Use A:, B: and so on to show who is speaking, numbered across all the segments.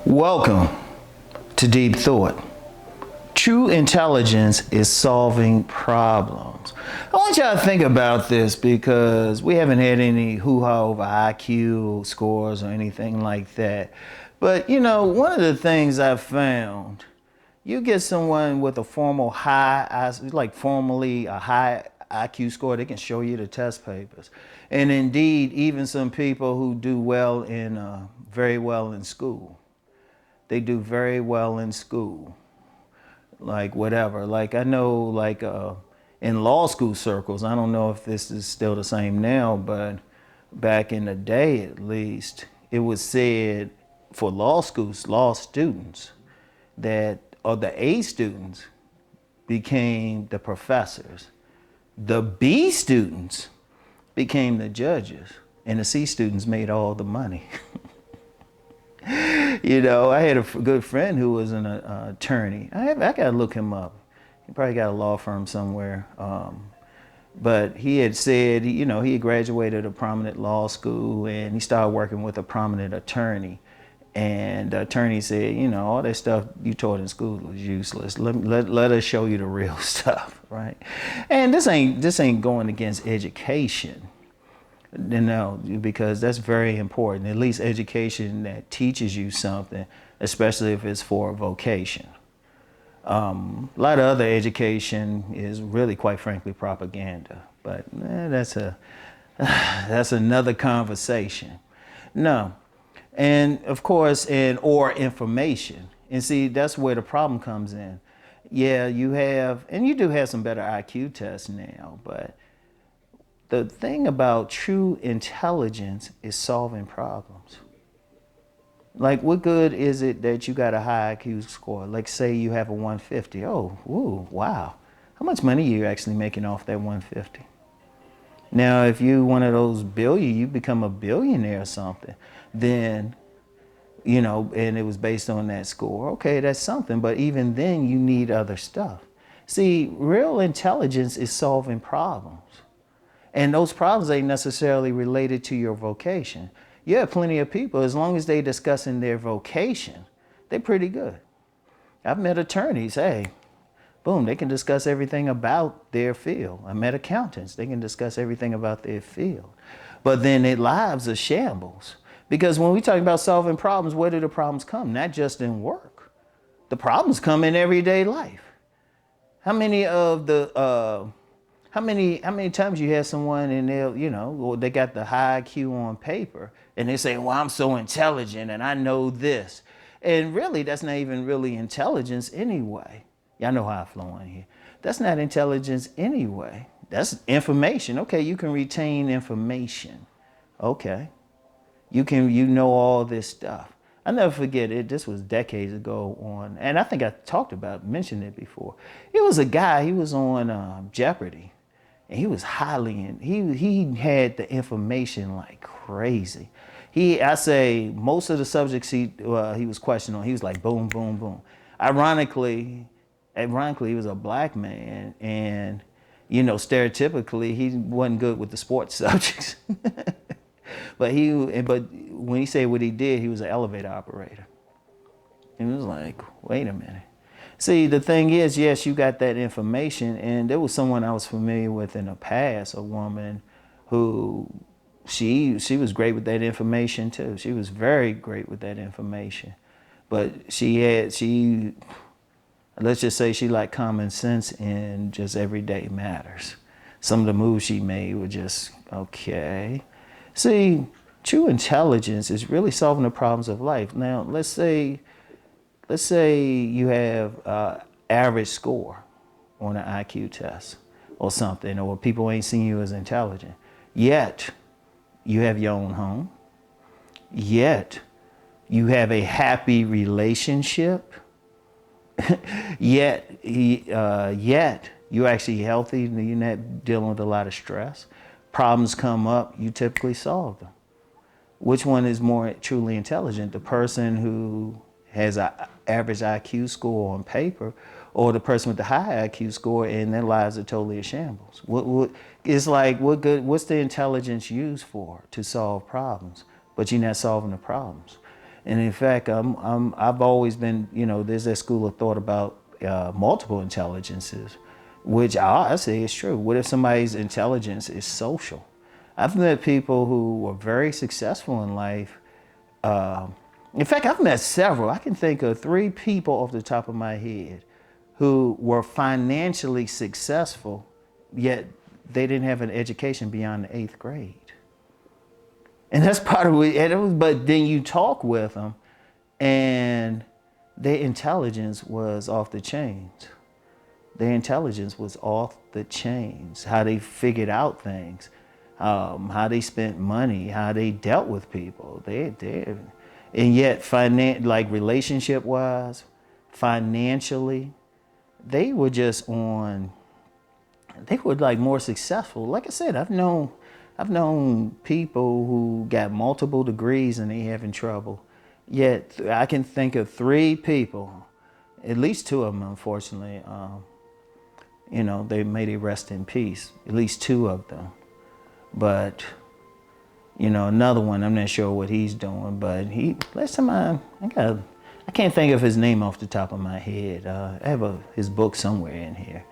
A: Welcome to Deep Thought. True intelligence is solving problems. I want y'all to think about this because we haven't had any hoo-ha over IQ scores or anything like that. But you know, one of the things I've found, you get someone with a formally a high IQ score, they can show you the test papers. And indeed, even some people who do well in, very well in school. They do very well in school, like whatever. Like I know, like in law school circles, I don't know if this is still the same now, but back in the day at least, it was said for law schools, law students, that the A students became the professors, the B students became the judges, and the C students made all the money. You know, I had a good friend who was an attorney. I got to look him up. He probably got a law firm somewhere. But he had said, you know, he had graduated a prominent law school and he started working with a prominent attorney. And the attorney said, you know, all that stuff you taught in school was useless. Let us show you the real stuff, right? And this ain't going against education. No, because that's very important. At least education that teaches you something, especially if it's for a vocation. A lot of other education is really, quite frankly, propaganda. But that's another conversation. No, and of course, or information. And see, that's where the problem comes in. Yeah, you do have some better IQ tests now, but the thing about true intelligence is solving problems. Like, what good is it that you got a high IQ score? Like, say you have a 150. Oh, ooh, wow. How much money are you actually making off that 150? Now, if you one of those billion, you become a billionaire or something, then, you know, and it was based on that score. Okay, that's something, but even then you need other stuff. See, real intelligence is solving problems. And those problems ain't necessarily related to your vocation. You have plenty of people, as long as they discussing their vocation, they're pretty good. I've met attorneys, hey, boom, they can discuss everything about their field. I met accountants, they can discuss everything about their field. But then their lives are shambles. Because when we talk about solving problems, where do the problems come? Not just in work. The problems come in everyday life. How many times you have someone and they'll, you know, or they got the high IQ on paper and they say, well, I'm so intelligent and I know this. And really, that's not even really intelligence anyway. Y'all know how I flow on here. That's not intelligence anyway. That's information. Okay, you can retain information. Okay. You know all this stuff. I never forget it. This was decades ago and I think I mentioned it before. It was a guy, he was on Jeopardy. And he was he had the information like crazy. I say most of the subjects he was questioning on, he was like boom, boom, boom. Ironically, he was a black man, and you know, stereotypically, he wasn't good with the sports subjects. But when he said what he did, he was an elevator operator. And it was like, wait a minute. See, the thing is, yes, you got that information, and there was someone I was familiar with in the past, a woman who she was great with that information too. She was very great with that information. But let's just say she lacked common sense in just everyday matters. Some of the moves she made were just, okay. See, true intelligence is really solving the problems of life. Now, let's say you have average score on an IQ test or something, or people ain't seeing you as intelligent. Yet, you have your own home. Yet, you have a happy relationship. Yet, you're actually healthy. You're not dealing with a lot of stress. Problems come up, you typically solve them. Which one is more truly intelligent? The person who has an average IQ score on paper, or the person with the high IQ score and their lives are totally a shambles? It's like, what's the intelligence used for to solve problems? But you're not solving the problems. And in fact, I've always been, there's that school of thought about multiple intelligences, which I say is true. What if somebody's intelligence is social? I've met people who were very successful in life. In fact, I've met several. I can think of 3 people off the top of my head who were financially successful, yet they didn't have an education beyond the 8th grade. And that's part of it. But then you talk with them, and their intelligence was off the chains. Their intelligence was off the chains. How they figured out things, how they spent money, how they dealt with people. And yet, like relationship-wise, financially, they were just on. They were like more successful. Like I said, I've known people who got multiple degrees and they having trouble. Yet I can think of 3 people, at least 2 of them, unfortunately. They may they rest in peace. At least 2 of them. But another one, I'm not sure what he's doing. But last time I can't think of his name off the top of my head. I have his book somewhere in here,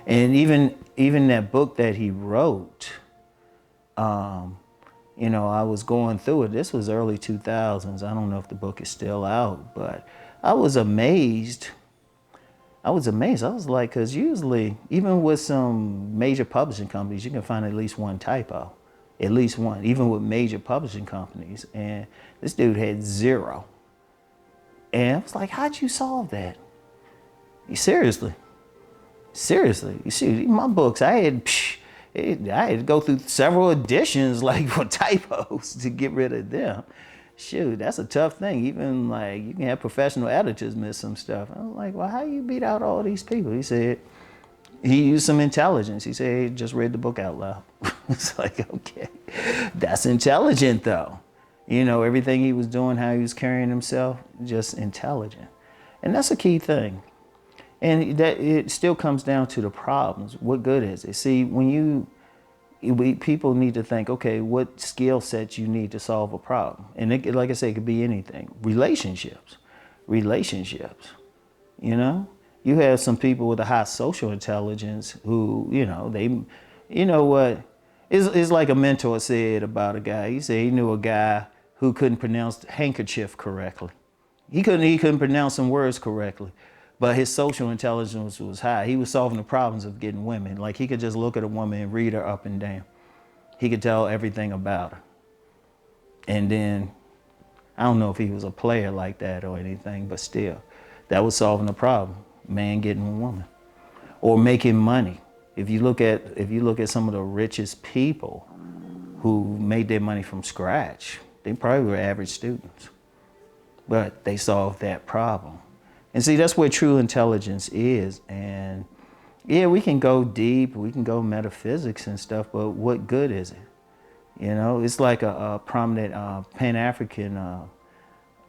A: and even that book that he wrote. I was going through it. This was early 2000s. I don't know if the book is still out, but I was amazed. I was like, because usually, even with some major publishing companies, you can find at least one typo. At least one, even with major publishing companies. And this dude had 0. And I was like, how'd you solve that? Seriously. You see, my books, I had to go through several editions, like, for typos to get rid of them. Shoot, that's a tough thing. Even like you can have professional editors miss some stuff. I was like, well, how you beat out all these people? He said he used some intelligence. He said he just read the book out loud. It's like, okay, that's intelligent though. Everything he was doing, how he was carrying himself, just intelligent. And that's a key thing. And that it still comes down to the problems. What good is it? See, people need to think, okay, what skill sets you need to solve a problem? And like I say, it could be anything. Relationships. You have some people with a high social intelligence who, it's like a mentor said about a guy. He said he knew a guy who couldn't pronounce handkerchief correctly. He couldn't pronounce some words correctly. But his social intelligence was high. He was solving the problems of getting women. Like he could just look at a woman and read her up and down. He could tell everything about her. And then, I don't know if he was a player like that or anything, but still, that was solving the problem. Man getting a woman. Or making money. If you look at some of the richest people who made their money from scratch, they probably were average students. But they solved that problem. And see, that's where true intelligence is. And yeah, we can go deep, we can go metaphysics and stuff, but what good is it? It's like a prominent Pan-African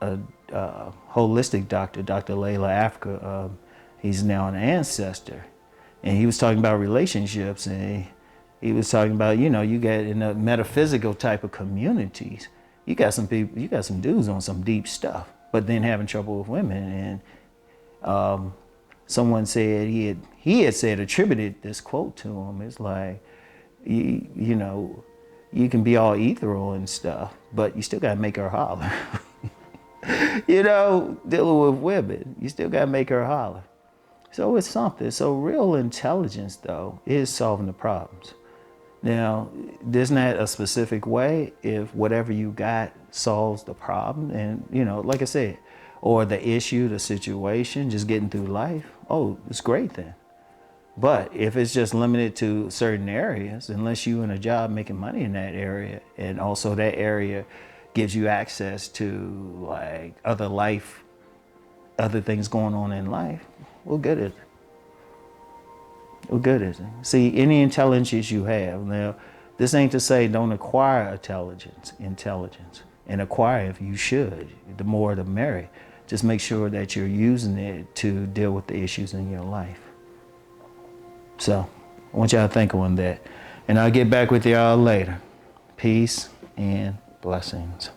A: holistic doctor, Dr. Layla Africa. He's now an ancestor. And he was talking about relationships, and he was talking about, you get in a metaphysical type of communities, you got some people, you got some dudes on some deep stuff, but then having trouble with women. And someone said he had said, attributed this quote to him. It's like, you can be all ethereal and stuff, but you still got to make her holler. Dealing with women, you still got to make her holler. So it's something. So real intelligence, though, is solving the problems. Now, there's not a specific way if whatever you got solves the problem. And, like I said, or the issue, the situation, just getting through life, oh, it's great then. But if it's just limited to certain areas, unless you're in a job making money in that area, and also that area gives you access to like other things going on in life, what good is it? What good is it? See, any intelligence you have, now, this ain't to say don't acquire intelligence, and acquire if you should. The more the merrier. Just make sure that you're using it to deal with the issues in your life. So, I want y'all to think on that. And I'll get back with y'all later. Peace and blessings.